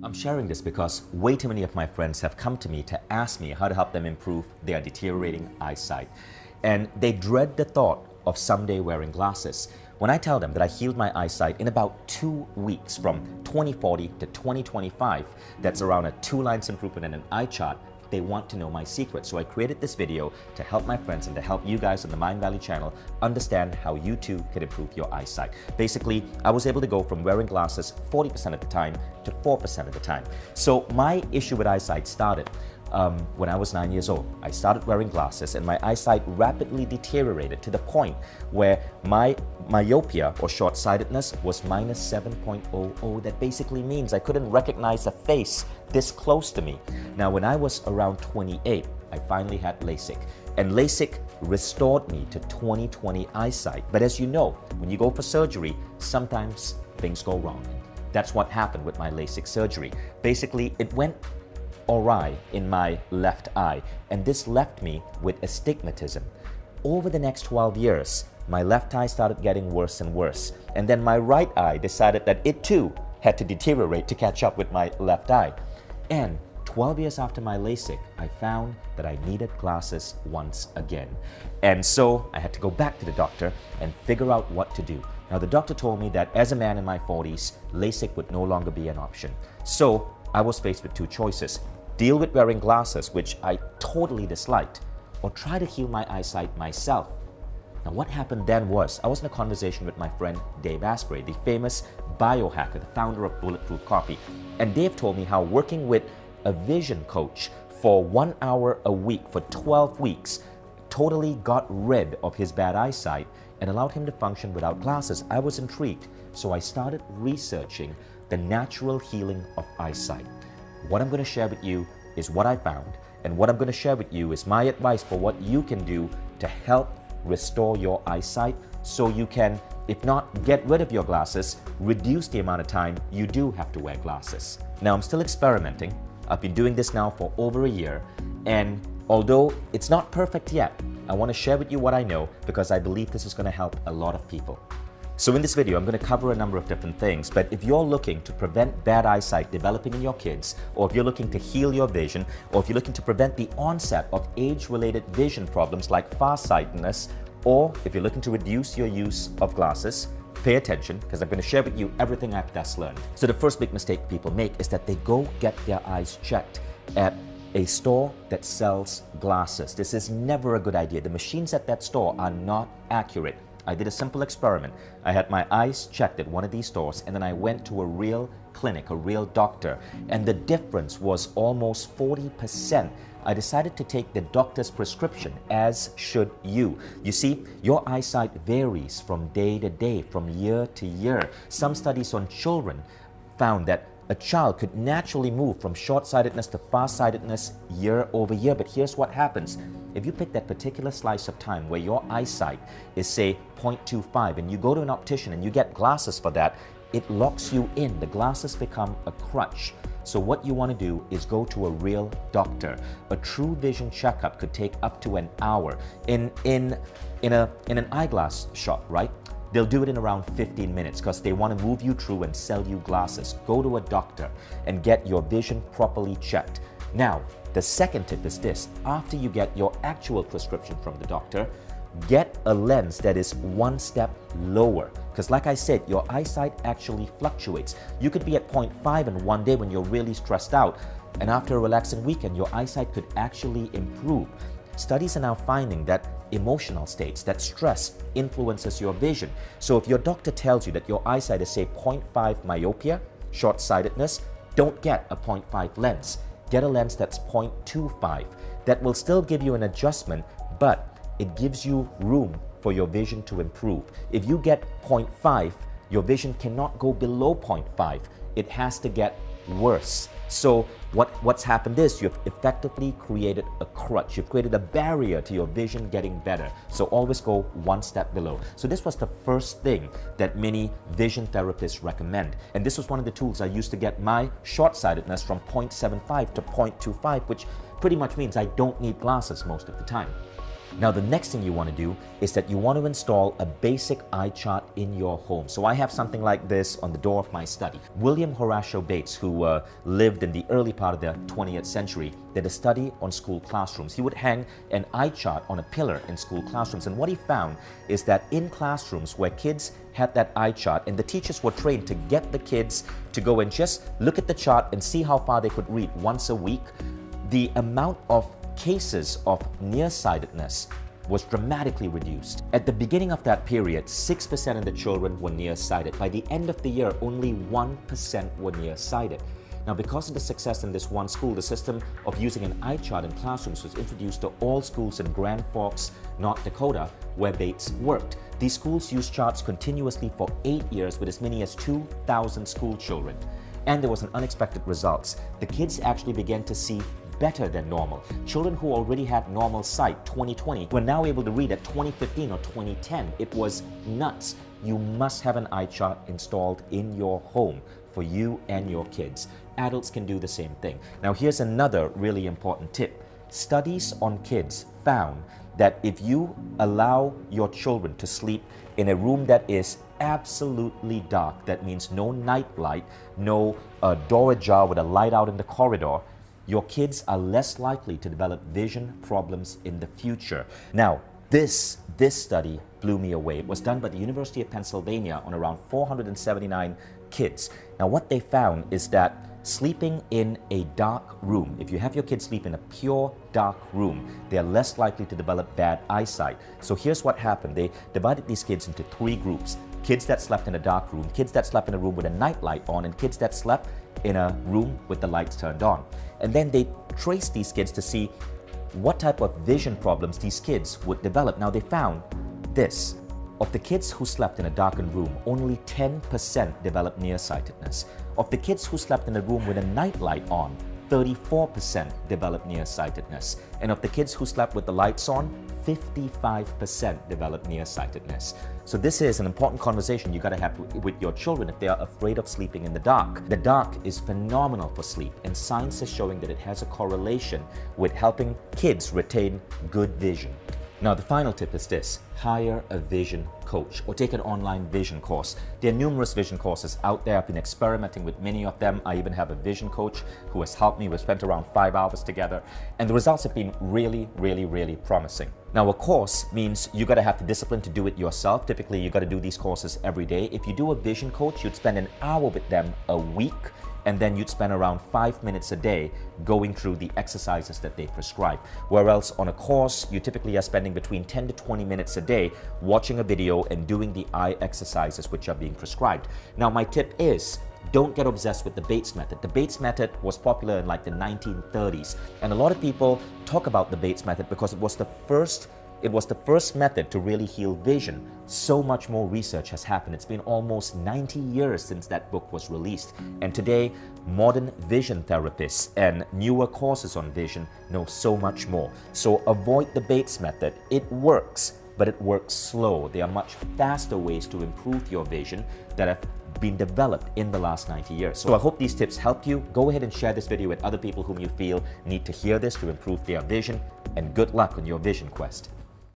I'm sharing this because way too many of my friends have come to me to ask me how to help them improve their deteriorating eyesight. And they dread the thought of someday wearing glasses. When I tell them that I healed my eyesight in about 2 weeks from 2040 to 2025, that's around a 2 lines improvement in an eye chart, they want to know my secret. So I created this video to help my friends and to help you guys on the Mind Valley channel understand how you too can improve your eyesight. Basically, I was able to go from wearing glasses 40% of the time to 4% of the time. So my issue with eyesight started when I was 9 years old. I started wearing glasses and my eyesight rapidly deteriorated to the point where my myopia or short-sightedness was minus 7.00. That basically means I couldn't recognize a face this close to me. Now, when I was around 28, I finally had LASIK. And LASIK restored me to 20/20 eyesight. But as you know, when you go for surgery, sometimes things go wrong. That's what happened with my LASIK surgery. Basically, it went awry in my left eye, and this left me with astigmatism. Over the next 12 years, my left eye started getting worse and worse, and then my right eye decided that it too had to deteriorate to catch up with my left eye. And 12 years after my LASIK, I found that I needed glasses once again. And so I had to go back to the doctor and figure out what to do. Now, the doctor told me that as a man in my 40s, LASIK would no longer be an option. So I was faced with two choices: deal with wearing glasses, which I totally disliked, or try to heal my eyesight myself. Now, what happened then was, I was in a conversation with my friend Dave Asprey, the famous biohacker, the founder of Bulletproof Coffee. And Dave told me how working with a vision coach for 1 hour a week for 12 weeks totally got rid of his bad eyesight and allowed him to function without glasses. I was intrigued, so I started researching the natural healing of eyesight. What I'm going to share with you is what I found, and what I'm going to share with you is my advice for what you can do to help restore your eyesight so you can, if not get rid of your glasses, reduce the amount of time you do have to wear glasses. Now, I'm still experimenting. I've been doing this now for over a year, and although it's not perfect yet, I want to share with you what I know because I believe this is going to help a lot of people. So in this video, I'm going to cover a number of different things, but if you're looking to prevent bad eyesight developing in your kids, or if you're looking to heal your vision, or if you're looking to prevent the onset of age-related vision problems like farsightedness, or if you're looking to reduce your use of glasses, pay attention because I'm going to share with you everything I've thus learned. So the first big mistake people make is that they go get their eyes checked at a store that sells glasses. This is never a good idea. The machines at that store are not accurate. I did a simple experiment. I had my eyes checked at one of these stores, and then I went to a real clinic, a real doctor, and the difference was almost 40%. I decided to take the doctor's prescription, as should you. You see, your eyesight varies from day to day, from year to year. Some studies on children found that a child could naturally move from short-sightedness to far-sightedness year over year. But here's what happens. If you pick that particular slice of time where your eyesight is, say, 0.25, and you go to an optician and you get glasses for that, it locks you in. The glasses become a crutch. So what you want to do is go to a real doctor. A true vision checkup could take up to an hour. In an eyeglass shop, right? They'll do it in around 15 minutes because they want to move you through and sell you glasses. Go to a doctor and get your vision properly checked. Now, the second tip is this: after you get your actual prescription from the doctor, get a lens that is one step lower. Because like I said, your eyesight actually fluctuates. You could be at 0.5 in one day when you're really stressed out, and after a relaxing weekend, your eyesight could actually improve. Studies are now finding that emotional states, that stress influences your vision. So if your doctor tells you that your eyesight is, say, 0.5 myopia, short-sightedness, don't get a 0.5 lens. Get a lens that's 0.25. That will still give you an adjustment, but it gives you room for your vision to improve. If you get 0.5, your vision cannot go below 0.5. It has to get worse. So what's happened is you've effectively created a crutch. You've created a barrier to your vision getting better. So always go one step below. So this was the first thing that many vision therapists recommend. And this was one of the tools I used to get my short-sightedness from 0.75 to 0.25, which pretty much means I don't need glasses most of the time. Now, the next thing you want to do is that you want to install a basic eye chart in your home. So I have something like this on the door of my study. William Horatio Bates, who lived in the early part of the 20th century, did a study on school classrooms. He would hang an eye chart on a pillar in school classrooms. And what he found is that in classrooms where kids had that eye chart and the teachers were trained to get the kids to go and just look at the chart and see how far they could read once a week, the amount of cases of nearsightedness was dramatically reduced. At the beginning of that period, 6% of the children were nearsighted. By the end of the year, only 1% were nearsighted. Now, because of the success in this one school, the system of using an eye chart in classrooms was introduced to all schools in Grand Forks, North Dakota, where Bates worked. These schools used charts continuously for 8 years with as many as 2,000 school children. And there was an unexpected results. The kids actually began to see better than normal. Children who already had normal sight 20/20 were now able to read at 20/15 or 20/10. It was nuts. You must have an eye chart installed in your home for you and your kids. Adults can do the same thing. Now, here's another really important tip. Studies on kids found that if you allow your children to sleep in a room that is absolutely dark, that means no night light, no door ajar with a light out in the corridor, your kids are less likely to develop vision problems in the future. Now, this study blew me away. It was done by the University of Pennsylvania on around 479 kids. Now, what they found is that sleeping in a dark room, if you have your kids sleep in a pure dark room, they are less likely to develop bad eyesight. So here's what happened. They divided these kids into 3 groups. Kids that slept in a dark room, kids that slept in a room with a night light on, and kids that slept in a room with the lights turned on. And then they traced these kids to see what type of vision problems these kids would develop. Now, they found this. Of the kids who slept in a darkened room, only 10% developed nearsightedness. Of the kids who slept in a room with a night light on, 34% developed nearsightedness. And of the kids who slept with the lights on, 55% developed nearsightedness. So this is an important conversation you got to have with your children if they are afraid of sleeping in the dark. The dark is phenomenal for sleep, and science is showing that it has a correlation with helping kids retain good vision. Now, the final tip is this: hire a vision coach or take an online vision course. There are numerous vision courses out there. I've been experimenting with many of them. I even have a vision coach who has helped me. We've spent around 5 hours together, and the results have been really, really, really promising. Now, a course means you got to have the discipline to do it yourself. Typically, you got to do these courses every day. If you do a vision coach, you'd spend an hour with them a week, and then you'd spend around 5 minutes a day going through the exercises that they prescribe. Whereas on a course, you typically are spending between 10 to 20 minutes a day watching a video and doing the eye exercises which are being prescribed. Now, my tip is, don't get obsessed with the Bates method. The Bates method was popular in like the 1930s, and a lot of people talk about the Bates method because it was the first method to really heal vision. So much more research has happened. It's been almost 90 years since that book was released. And today, modern vision therapists and newer courses on vision know so much more. So avoid the Bates method. It works, but it works slow. There are much faster ways to improve your vision that have been developed in the last 90 years. So I hope these tips help you. Go ahead and share this video with other people whom you feel need to hear this to improve their vision, and good luck on your vision quest.